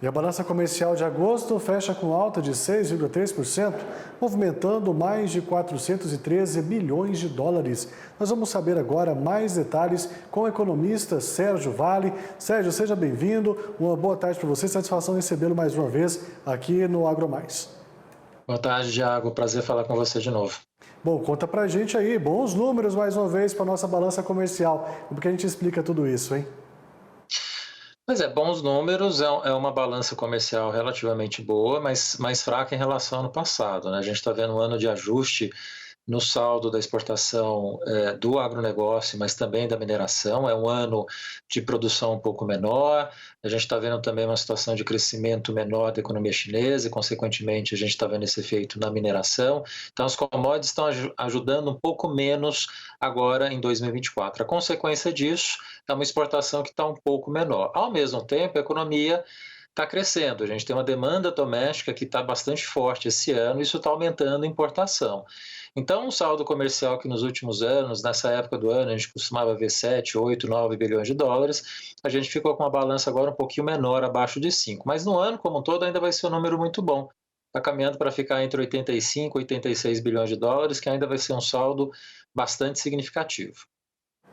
E a balança comercial de agosto fecha com alta de 6,3%, movimentando mais de 413 bilhões de dólares. Nós vamos saber agora mais detalhes com o economista Sérgio Vale. Sérgio, seja bem-vindo. Uma boa tarde para você. Satisfação recebê-lo mais uma vez aqui no AgroMais. Boa tarde, Thiago. Prazer falar com você de novo. Bom, conta pra gente aí, bons números mais uma vez para nossa balança comercial. Como que a gente explica tudo isso, hein? Pois é, bons números, é uma balança comercial relativamente boa, mas mais fraca em relação ao ano passado, né? A gente está vendo um ano de ajuste no saldo da exportação do agronegócio, mas também da mineração. É um ano de produção um pouco menor. A gente está vendo também uma situação de crescimento menor da economia chinesa e, consequentemente, a gente está vendo esse efeito na mineração. Então, as commodities estão ajudando um pouco menos agora em 2024. A consequência disso é uma exportação que está um pouco menor. Ao mesmo tempo, a economia está crescendo. A gente tem uma demanda doméstica que está bastante forte esse ano, e isso está aumentando a importação. Então, um saldo comercial que nos últimos anos, nessa época do ano, a gente costumava ver 7, 8, 9 bilhões de dólares, a gente ficou com uma balança agora um pouquinho menor, abaixo de 5. Mas no ano como um todo ainda vai ser um número muito bom. Está caminhando para ficar entre 85 e 86 bilhões de dólares, que ainda vai ser um saldo bastante significativo.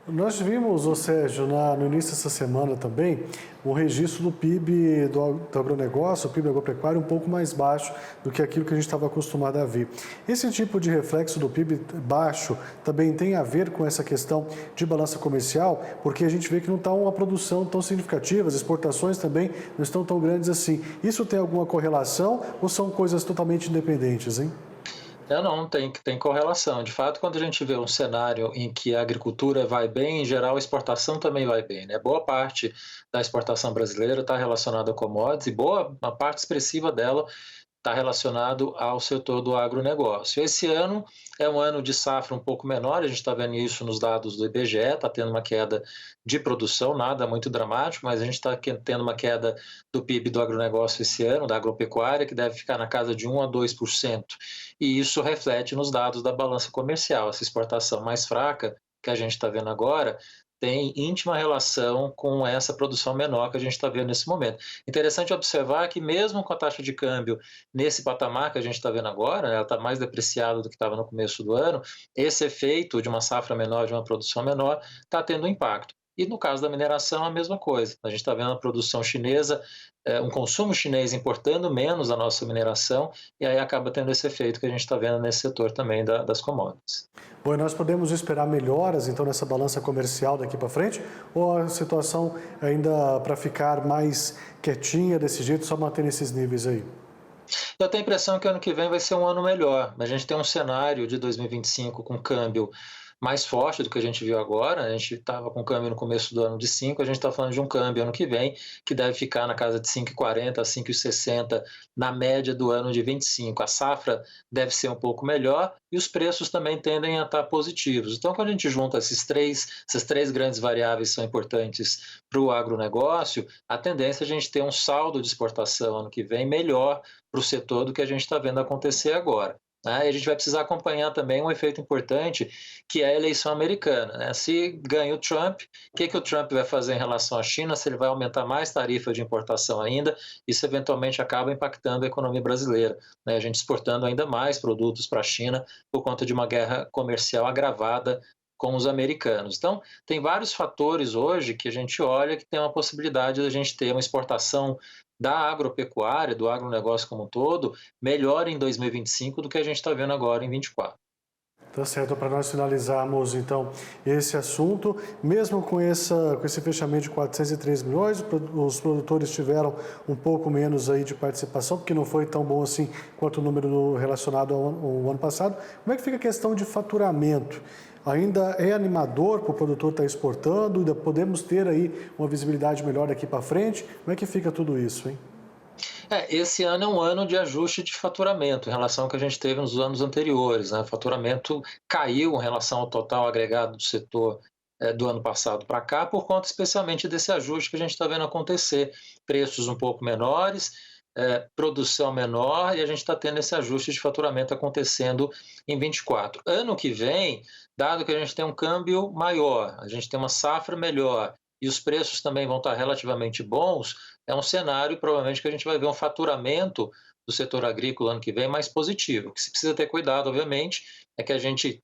Nós vimos, ô Sérgio, no início dessa semana também, o registro do PIB do agronegócio, o PIB agropecuário, um pouco mais baixo do que aquilo que a gente estava acostumado a ver. Esse tipo de reflexo do PIB baixo também tem a ver com essa questão de balança comercial, porque a gente vê que não está uma produção tão significativa, as exportações também não estão tão grandes assim. Isso tem alguma correlação ou são coisas totalmente independentes, hein? Não, tem correlação. De fato, quando a gente vê um cenário em que a agricultura vai bem, em geral a exportação também vai bem, né? Boa parte da exportação brasileira está relacionada a commodities e uma parte expressiva dela está relacionado ao setor do agronegócio. Esse ano é um ano de safra um pouco menor, a gente está vendo isso nos dados do IBGE, está tendo uma queda de produção, nada muito dramático, mas a gente está tendo uma queda do PIB do agronegócio esse ano, da agropecuária, que deve ficar na casa de 1 a 2%. E isso reflete nos dados da balança comercial. Essa exportação mais fraca que a gente está vendo agora tem íntima relação com essa produção menor que a gente está vendo nesse momento. Interessante observar que mesmo com a taxa de câmbio nesse patamar que a gente está vendo agora, ela está mais depreciada do que estava no começo do ano, esse efeito de uma safra menor, de uma produção menor, está tendo impacto. E no caso da mineração, a mesma coisa. A gente está vendo a produção chinesa, um consumo chinês importando menos a nossa mineração, e aí acaba tendo esse efeito que a gente está vendo nesse setor também das commodities. Bom, e nós podemos esperar melhoras então nessa balança comercial daqui para frente? Ou a situação ainda para ficar mais quietinha desse jeito, só manter esses níveis aí? Eu tenho a impressão que ano que vem vai ser um ano melhor. A gente tem um cenário de 2025 com câmbio mais forte do que a gente viu agora. A gente estava com câmbio no começo do ano de 5, a gente está falando de um câmbio ano que vem que deve ficar na casa de 5,40 a 5,60 na média do ano de 25. A safra deve ser um pouco melhor e os preços também tendem a estar positivos. Então, quando a gente junta essas três grandes variáveis que são importantes para o agronegócio, a tendência é a gente ter um saldo de exportação ano que vem melhor para o setor do que a gente está vendo acontecer agora. Né? E a gente vai precisar acompanhar também um efeito importante, que é a eleição americana. Né? Se ganha o Trump, o que o Trump vai fazer em relação à China? Se ele vai aumentar mais tarifa de importação ainda, isso eventualmente acaba impactando a economia brasileira. Né? A gente exportando ainda mais produtos para a China por conta de uma guerra comercial agravada com os americanos. Então, tem vários fatores hoje que a gente olha que tem uma possibilidade de a gente ter uma exportação da agropecuária, do agronegócio como um todo, melhor em 2025 do que a gente está vendo agora em 24. Tá certo, para nós finalizarmos então esse assunto, mesmo com esse fechamento de 403 milhões, os produtores tiveram um pouco menos aí de participação, porque não foi tão bom assim quanto o número relacionado ao ano passado. Como é que fica a questão de faturamento? Ainda é animador para o produtor estar exportando? Ainda podemos ter aí uma visibilidade melhor daqui para frente? Como é que fica tudo isso, hein? Esse ano é um ano de ajuste de faturamento em relação ao que a gente teve nos anos anteriores. Né? O faturamento caiu em relação ao total agregado do setor do ano passado para cá, por conta especialmente desse ajuste que a gente está vendo acontecer. Preços um pouco menores, produção menor, e a gente está tendo esse ajuste de faturamento acontecendo em 24. Ano que vem, dado que a gente tem um câmbio maior, a gente tem uma safra melhor, e os preços também vão estar relativamente bons, é um cenário provavelmente que a gente vai ver um faturamento do setor agrícola ano que vem mais positivo. O que se precisa ter cuidado, obviamente, é que a gente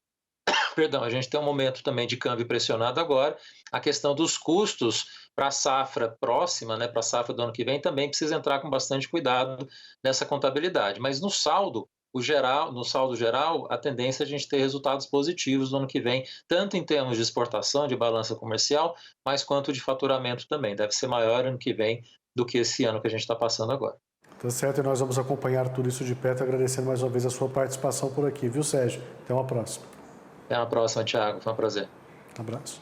tem um momento também de câmbio pressionado agora. A questão dos custos para a safra próxima, né, para a safra do ano que vem, também precisa entrar com bastante cuidado nessa contabilidade. Mas no saldo geral, a tendência é a gente ter resultados positivos no ano que vem, tanto em termos de exportação, de balança comercial, mas quanto de faturamento também. Deve ser maior ano que vem do que esse ano que a gente está passando agora. Tá certo, e nós vamos acompanhar tudo isso de perto, agradecendo mais uma vez a sua participação por aqui, viu, Sérgio? Até uma próxima. Até a próxima, Thiago. Foi um prazer. Um abraço.